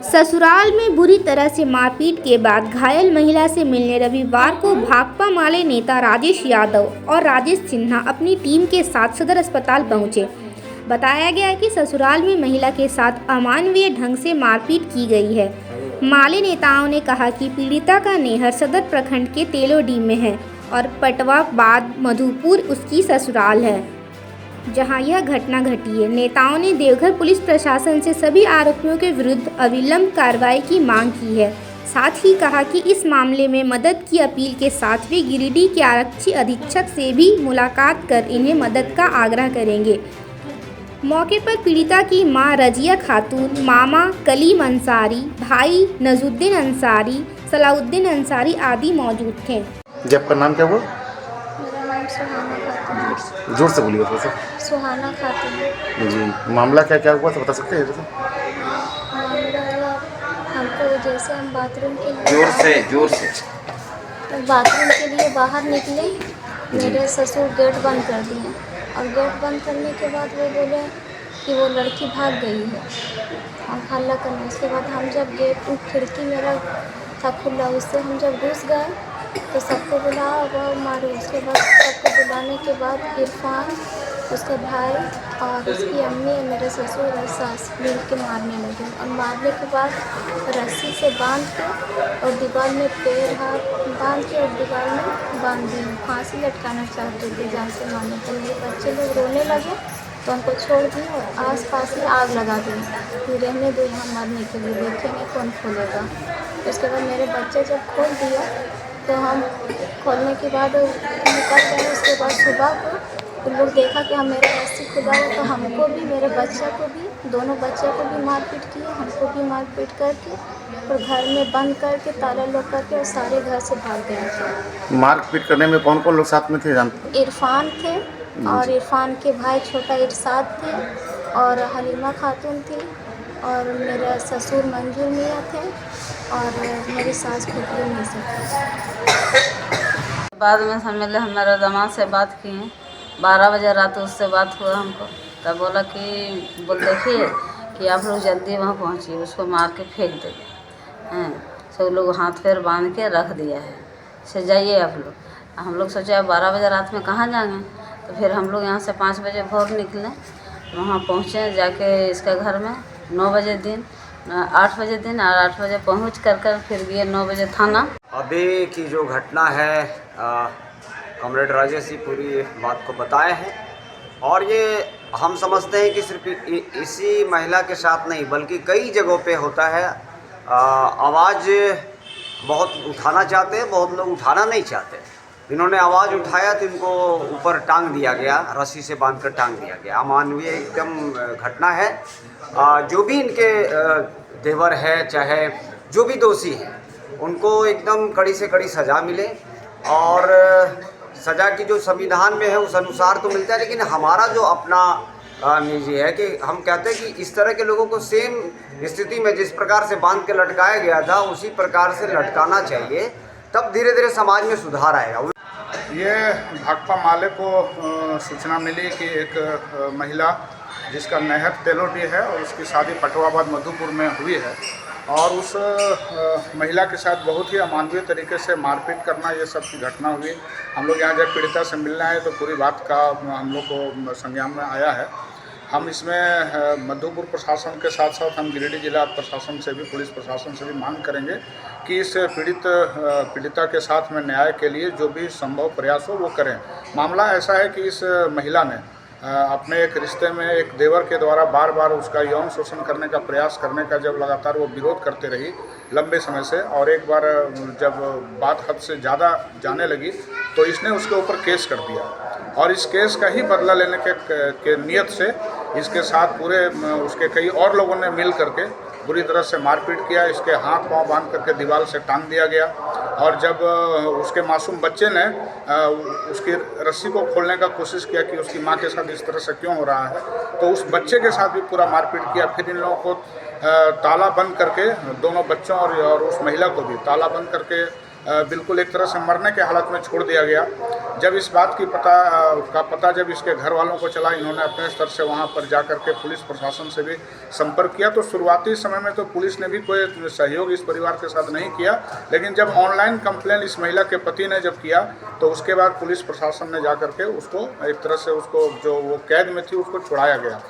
ससुराल में बुरी तरह से मारपीट के बाद घायल महिला से मिलने रविवार को भाकपा माले नेता राजेश यादव और राजेश सिन्हा अपनी टीम के साथ सदर अस्पताल पहुंचे। बताया गया कि ससुराल में महिला के साथ अमानवीय ढंग से मारपीट की गई है। माले नेताओं ने कहा कि पीड़िता का नेहर सदर प्रखंड के तेलोडी में है और पटवा बाद मधुपुर उसकी ससुराल है, जहां यह घटना घटी है। नेताओं ने देवघर पुलिस प्रशासन से सभी आरोपियों के विरुद्ध अविलंब कार्रवाई की मांग की है। साथ ही कहा कि इस मामले में मदद की अपील के साथ वे गिरिडीह के आरक्षी अधीक्षक से भी मुलाकात कर इन्हें मदद का आग्रह करेंगे। मौके पर पीड़िता की मां रजिया खातून, मामा कलीम अंसारी, भाई नजुद्दीन अंसारी, सलाउद्दीन अंसारी आदि मौजूद थे। जी, आपका नाम क्या हुआ? मेरा नाम सुहाना खातून। जोर से बोलिए थोड़ा सा। सुहाना खातून। जी, मामला क्या क्या हुआ तो बता सकते हैं? मामला हमको जैसे हम बाथरूम के लिए जोर से बाथरूम के लिए बाहर निकले, मेरे ससुर गेट बंद कर दिए और गेट बंद करने के बाद वो बोले कि वो लड़की भाग गई है। हम हल्ला करने, उसके बाद हम जब गेट खिड़की मेरा था खुला, उससे हम जब घुस गए तो सबको बुला वो मारे। उसके बाद सबको बुलाने के बाद इरफान, उसका भाई और उसकी अम्मी और मेरे ससुर और सास मिल के मारने लगे और मारने के बाद रस्सी से बांध के और दीवार में पैर हाथ बांध के और दीवार में बांध दिए। फांसी लटकाना चाहते थे जान से मारने पर। मेरे बच्चे लोग रोने लगे तो हमको छोड़ दिए और आस-पास में आग लगा दी कि रहने दो यहाँ मरने के लिए, देखेंगे कौन खोलेगा। उसके बाद मेरे बच्चे जब खोल दिया तो हम खोलने के बाद निकल गए। उसके बाद सुबह को उन लोग देखा कि हम मेरा रस्सी खुला हुआ, तो हमको भी मेरे बच्चे को भी, दोनों बच्चे को भी मारपीट किए, हमको भी मारपीट करके और घर में बंद करके ताला लॉक करके और सारे घर से भाग गए थे। मारपीट करने में कौन कौन लोग साथ में थे जानते? इरफान थे और इरफान के भाई छोटा इरशाद थे और हलीमा खातून थी और मेरा ससुर मंजूर मियाँ थे और मेरी सास खुद नहीं सकती। बाद में सब मिले, हमारे दामाद से बात किए। 12 बजे रात उससे बात हुआ हमको, तब बोला कि देखिए कि आप लोग जल्दी वहाँ पहुँचिए, उसको मार के फेंक देंगे हैं। सब लोग हाथ पैर बांध के रख दिया है, से जाइए आप लोग। हम लोग सोचे अब 12 बजे रात में कहाँ जाएंगे, तो फिर हम लोग यहाँ से 5 बजे भोर निकले, वहाँ पहुँचे। जाके इसका घर में 9 बजे दिन 8 बजे दिन और 8 बजे पहुँच कर फिर गए 9 बजे थाना। अभी की जो घटना है, कॉमरेड राजेश जी पूरी बात को बताए हैं और ये हम समझते हैं कि सिर्फ इसी महिला के साथ नहीं बल्कि कई जगहों पे होता है। आवाज़ बहुत उठाना चाहते हैं, बहुत लोग उठाना नहीं चाहते। इन्होंने आवाज़ उठाया तो इनको ऊपर टांग दिया गया, रस्सी से बांधकर टांग दिया गया। अमानवीय एकदम घटना है। जो भी इनके देवर है, चाहे जो भी दोषी हैं, उनको एकदम कड़ी से कड़ी सज़ा मिले और सज़ा की जो संविधान में है उस अनुसार तो मिलता है, लेकिन हमारा जो अपना निजी है कि हम कहते हैं कि इस तरह के लोगों को सेम स्थिति में जिस प्रकार से बांध के लटकाया गया था उसी प्रकार से लटकाना चाहिए, तब धीरे धीरे समाज में सुधार आएगा। ये भाकपा माले को सूचना मिली कि एक महिला जिसका नेहर तेलोडी है और उसकी शादी पटवाबाद मधुपुर में हुई है और उस महिला के साथ बहुत ही अमानवीय तरीके से मारपीट करना, ये सब की घटना हुई। हम लोग यहाँ जब पीड़िता से मिलने आए तो पूरी बात का हम लोग को संज्ञान में आया है। हम इसमें मधुपुर प्रशासन के साथ साथ हम गिरिडीह जिला प्रशासन से भी, पुलिस प्रशासन से भी मांग करेंगे कि इस पीड़िता के साथ में न्याय के लिए जो भी संभव प्रयास हो वो करें। मामला ऐसा है कि इस महिला ने अपने एक रिश्ते में एक देवर के द्वारा बार बार उसका यौन शोषण करने का प्रयास करने का जब लगातार वो विरोध करते रही लंबे समय से, और एक बार जब बात हद से ज़्यादा जाने लगी तो इसने उसके ऊपर केस कर दिया और इस केस का ही बदला लेने के नियत से इसके साथ पूरे उसके कई और लोगों ने मिल करके बुरी तरह से मारपीट किया। इसके हाथ पांव बांध करके दीवार से टांग दिया गया और जब उसके मासूम बच्चे ने उसकी रस्सी को खोलने का कोशिश किया कि उसकी माँ के साथ इस तरह से क्यों हो रहा है, तो उस बच्चे के साथ भी पूरा मारपीट किया। फिर इन लोगों को ताला बंद करके, दोनों बच्चों और उस महिला को भी ताला बंद करके बिल्कुल एक तरह से मरने के हालत में छोड़ दिया गया। जब इस बात की पता जब इसके घर वालों को चला, इन्होंने अपने स्तर से वहाँ पर जा कर के पुलिस प्रशासन से भी संपर्क किया। तो शुरुआती समय में तो पुलिस ने भी कोई सहयोग इस परिवार के साथ नहीं किया, लेकिन जब ऑनलाइन कंप्लेन इस महिला के पति ने जब किया तो उसके बाद पुलिस प्रशासन ने जा कर के उसको एक तरह से उसको जो वो कैद में थी उसको छुड़ाया गया।